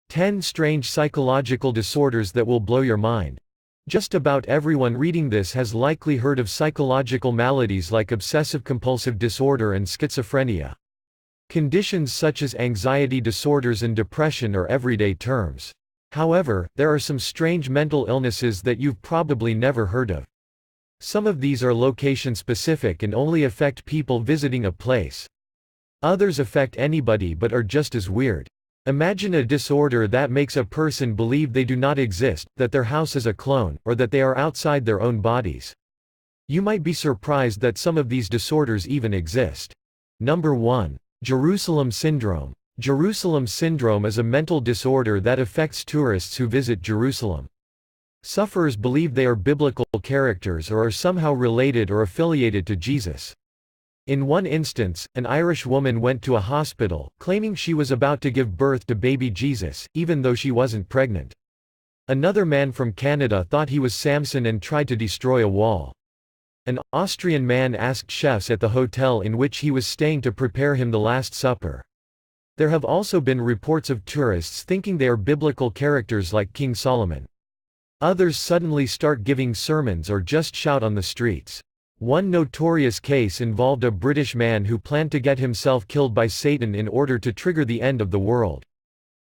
10 strange psychological disorders that will blow your mind. Just about everyone reading this has likely heard of psychological maladies like obsessive-compulsive disorder and schizophrenia. Conditions such as anxiety disorders and depression are everyday terms. However, there are some strange mental illnesses that you've probably never heard of. Some of these are location-specific and only affect people visiting a place. Others affect anybody but are just as weird. Imagine a disorder that makes a person believe they do not exist, that their house is a clone, or that they are outside their own bodies. You might be surprised that some of these disorders even exist. Number 1. Jerusalem Syndrome. Jerusalem Syndrome is a mental disorder that affects tourists who visit Jerusalem. Sufferers believe they are biblical characters or are somehow related or affiliated to Jesus. In one instance, an Irish woman went to a hospital, claiming she was about to give birth to baby Jesus, even though she wasn't pregnant. Another man from Canada thought he was Samson and tried to destroy a wall. An Austrian man asked chefs at the hotel in which he was staying to prepare him the Last Supper. There have also been reports of tourists thinking they are biblical characters like King Solomon. Others suddenly start giving sermons or just shout on the streets. One notorious case involved a British man who planned to get himself killed by Satan in order to trigger the end of the world.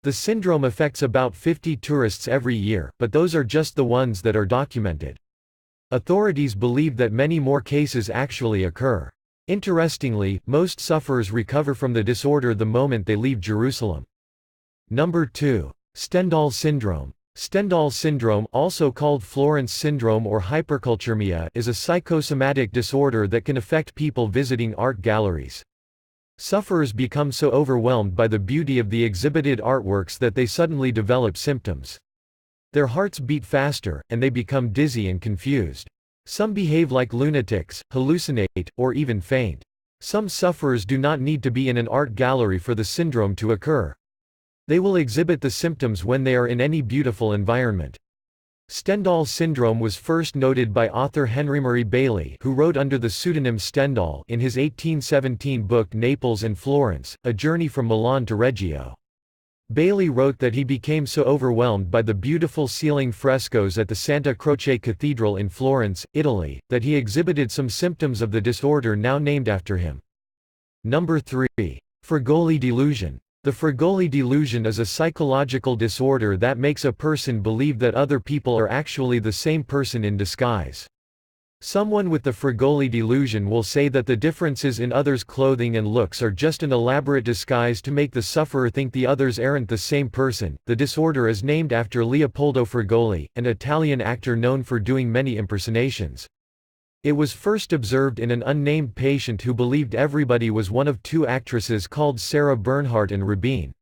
The syndrome affects about 50 tourists every year, but those are just the ones that are documented. Authorities believe that many more cases actually occur. Interestingly, most sufferers recover from the disorder the moment they leave Jerusalem. Number 2. Stendhal Syndrome. Stendhal syndrome, also called Florence syndrome or hyperculturemia, is a psychosomatic disorder that can affect people visiting art galleries. Sufferers become so overwhelmed by the beauty of the exhibited artworks that they suddenly develop symptoms. Their hearts beat faster, and they become dizzy and confused. Some behave like lunatics, hallucinate, or even faint. Some sufferers do not need to be in an art gallery for the syndrome to occur. They will exhibit the symptoms when they are in any beautiful environment. Stendhal syndrome was first noted by author Henry Murray Bailey, who wrote under the pseudonym Stendhal, in his 1817 book Naples and Florence, A Journey from Milan to Reggio. Bailey wrote that he became so overwhelmed by the beautiful ceiling frescoes at the Santa Croce Cathedral in Florence, Italy, that he exhibited some symptoms of the disorder now named after him. Number 3. Fregoli delusion. The Fregoli delusion is a psychological disorder that makes a person believe that other people are actually the same person in disguise. Someone with the Fregoli delusion will say that the differences in others' clothing and looks are just an elaborate disguise to make the sufferer think the others aren't the same person. The disorder is named after Leopoldo Fregoli, an Italian actor known for doing many impersonations. It was first observed in an unnamed patient who believed everybody was one of two actresses called Sarah Bernhardt and Rabin.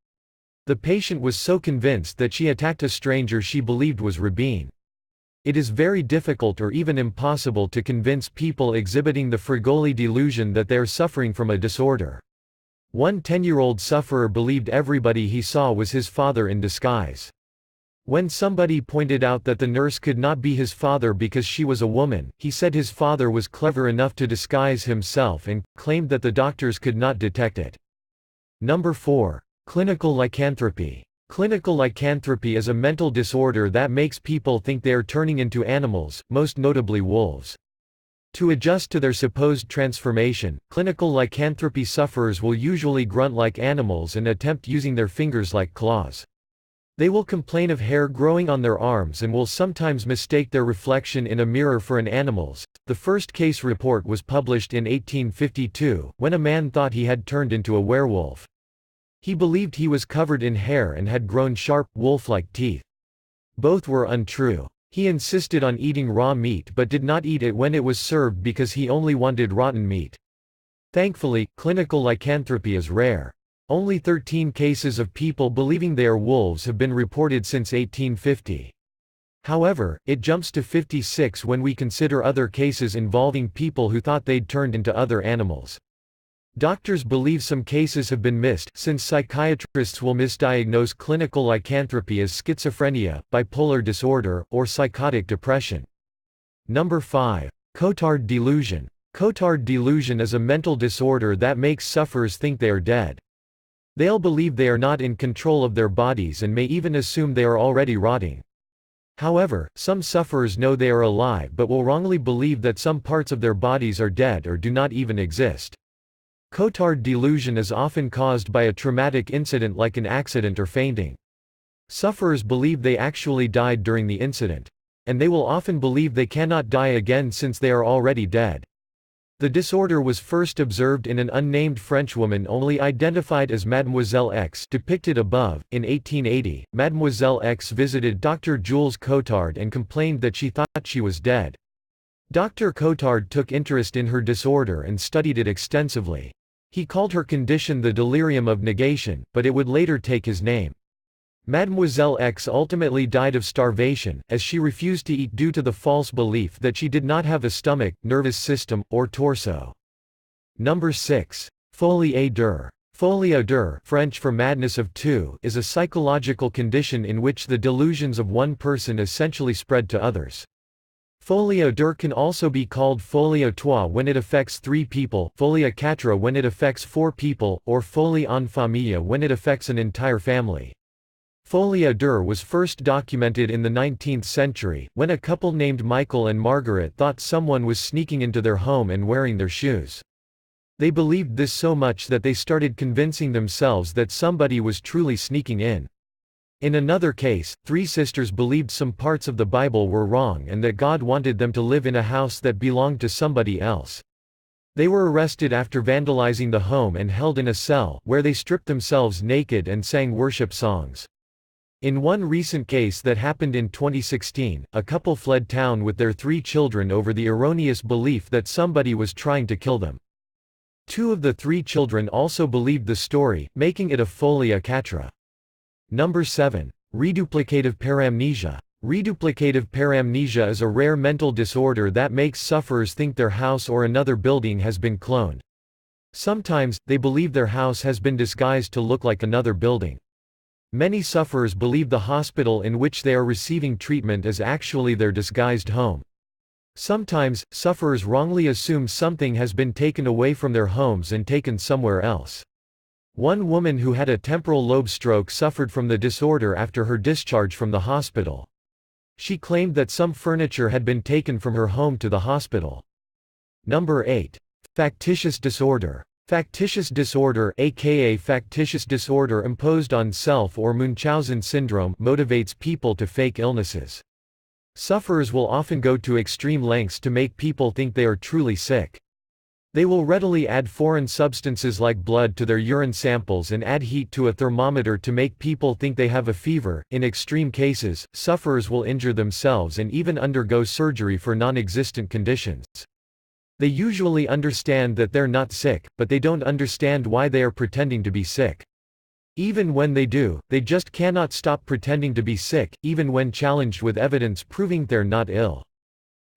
The patient was so convinced that she attacked a stranger she believed was Rabin. It is very difficult or even impossible to convince people exhibiting the Fregoli delusion that they are suffering from a disorder. One 10-year-old sufferer believed everybody he saw was his father in disguise. When somebody pointed out that the nurse could not be his father because she was a woman, he said his father was clever enough to disguise himself and claimed that the doctors could not detect it. Number 4. Clinical lycanthropy. Clinical lycanthropy is a mental disorder that makes people think they are turning into animals, most notably wolves. To adjust to their supposed transformation, clinical lycanthropy sufferers will usually grunt like animals and attempt using their fingers like claws. They will complain of hair growing on their arms and will sometimes mistake their reflection in a mirror for an animal's. The first case report was published in 1852, when a man thought he had turned into a werewolf. He believed he was covered in hair and had grown sharp, wolf-like teeth. Both were untrue. He insisted on eating raw meat but did not eat it when it was served because he only wanted rotten meat. Thankfully, clinical lycanthropy is rare. Only 13 cases of people believing they are wolves have been reported since 1850. However, it jumps to 56 when we consider other cases involving people who thought they'd turned into other animals. Doctors believe some cases have been missed, since psychiatrists will misdiagnose clinical lycanthropy as schizophrenia, bipolar disorder, or psychotic depression. Number 5. Cotard delusion. Cotard delusion is a mental disorder that makes sufferers think they are dead. They'll believe they are not in control of their bodies and may even assume they are already rotting. However, some sufferers know they are alive but will wrongly believe that some parts of their bodies are dead or do not even exist. Cotard delusion is often caused by a traumatic incident like an accident or fainting. Sufferers believe they actually died during the incident. And they will often believe they cannot die again since they are already dead. The disorder was first observed in an unnamed Frenchwoman only identified as Mademoiselle X depicted above. In 1880, Mademoiselle X visited Dr. Jules Cotard and complained that she thought she was dead. Dr. Cotard took interest in her disorder and studied it extensively. He called her condition the delirium of negation, but it would later take his name. Mademoiselle X ultimately died of starvation, as she refused to eat due to the false belief that she did not have a stomach, nervous system, or torso. Number 6. Folie à deux. Folie à deux, French for madness of two, is a psychological condition in which the delusions of one person essentially spread to others. Folie à deux can also be called folie à trois when it affects 3 people, folie à quatre when it affects 4 people, or folie en famille when it affects an entire family. Folie à deux was first documented in the 19th century, when a couple named Michael and Margaret thought someone was sneaking into their home and wearing their shoes. They believed this so much that they started convincing themselves that somebody was truly sneaking in. In another case, 3 sisters believed some parts of the Bible were wrong and that God wanted them to live in a house that belonged to somebody else. They were arrested after vandalizing the home and held in a cell, where they stripped themselves naked and sang worship songs. In one recent case that happened in 2016, a couple fled town with their 3 children over the erroneous belief that somebody was trying to kill them. 2 of the 3 children also believed the story, making it a folie à quatre. Number 7. Reduplicative paramnesia. Reduplicative paramnesia is a rare mental disorder that makes sufferers think their house or another building has been cloned. Sometimes, they believe their house has been disguised to look like another building. Many sufferers believe the hospital in which they are receiving treatment is actually their disguised home. Sometimes, sufferers wrongly assume something has been taken away from their homes and taken somewhere else. One woman who had a temporal lobe stroke suffered from the disorder after her discharge from the hospital. She claimed that some furniture had been taken from her home to the hospital. Number 8. Factitious disorder. Factitious disorder, aka factitious disorder imposed on self or Munchausen syndrome, motivates people to fake illnesses. Sufferers will often go to extreme lengths to make people think they are truly sick. They will readily add foreign substances like blood to their urine samples and add heat to a thermometer to make people think they have a fever. In extreme cases, sufferers will injure themselves and even undergo surgery for non-existent conditions. They usually understand that they're not sick, but they don't understand why they are pretending to be sick. Even when they do, they just cannot stop pretending to be sick, even when challenged with evidence proving they're not ill.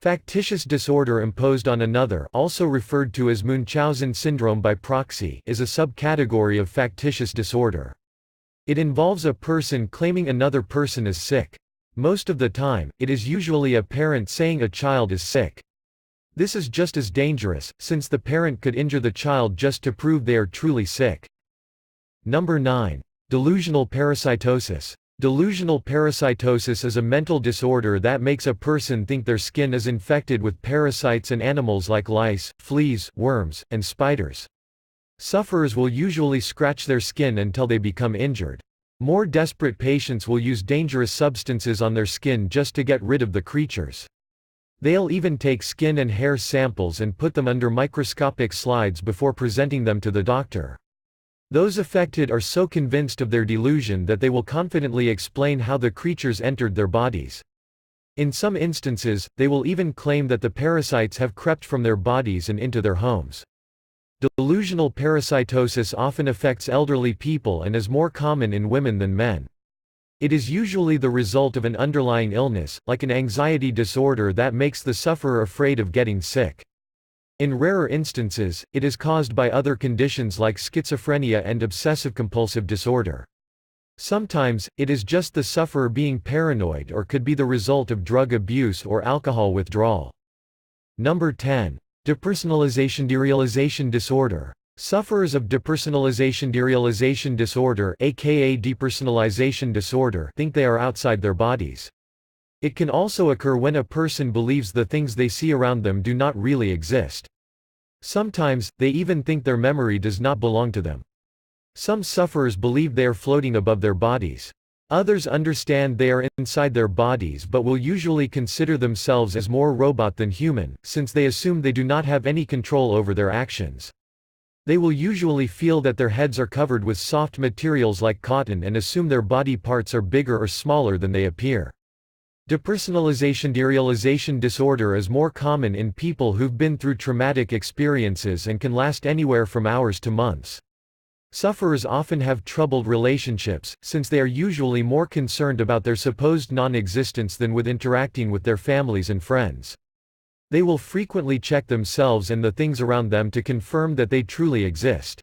Factitious disorder imposed on another, also referred to as Munchausen syndrome by proxy, is a subcategory of factitious disorder. It involves a person claiming another person is sick. Most of the time, it is usually a parent saying a child is sick. This is just as dangerous, since the parent could injure the child just to prove they are truly sick. Number 9. Delusional parasitosis. Delusional parasitosis is a mental disorder that makes a person think their skin is infected with parasites and animals like lice, fleas, worms, and spiders. Sufferers will usually scratch their skin until they become injured. More desperate patients will use dangerous substances on their skin just to get rid of the creatures. They'll even take skin and hair samples and put them under microscopic slides before presenting them to the doctor. Those affected are so convinced of their delusion that they will confidently explain how the creatures entered their bodies. In some instances, they will even claim that the parasites have crept from their bodies and into their homes. Delusional parasitosis often affects elderly people and is more common in women than men. It is usually the result of an underlying illness, like an anxiety disorder that makes the sufferer afraid of getting sick. In rarer instances, it is caused by other conditions like schizophrenia and obsessive-compulsive disorder. Sometimes, it is just the sufferer being paranoid or could be the result of drug abuse or alcohol withdrawal. Number 10. Depersonalization derealization disorder. Sufferers of depersonalization-derealization disorder, aka depersonalization disorder, think they are outside their bodies. It can also occur when a person believes the things they see around them do not really exist. Sometimes, they even think their memory does not belong to them. Some sufferers believe they are floating above their bodies. Others understand they are inside their bodies but will usually consider themselves as more robot than human, since they assume they do not have any control over their actions. They will usually feel that their heads are covered with soft materials like cotton and assume their body parts are bigger or smaller than they appear. Depersonalization-derealization disorder is more common in people who've been through traumatic experiences and can last anywhere from hours to months. Sufferers often have troubled relationships, since they are usually more concerned about their supposed non-existence than with interacting with their families and friends. They will frequently check themselves and the things around them to confirm that they truly exist.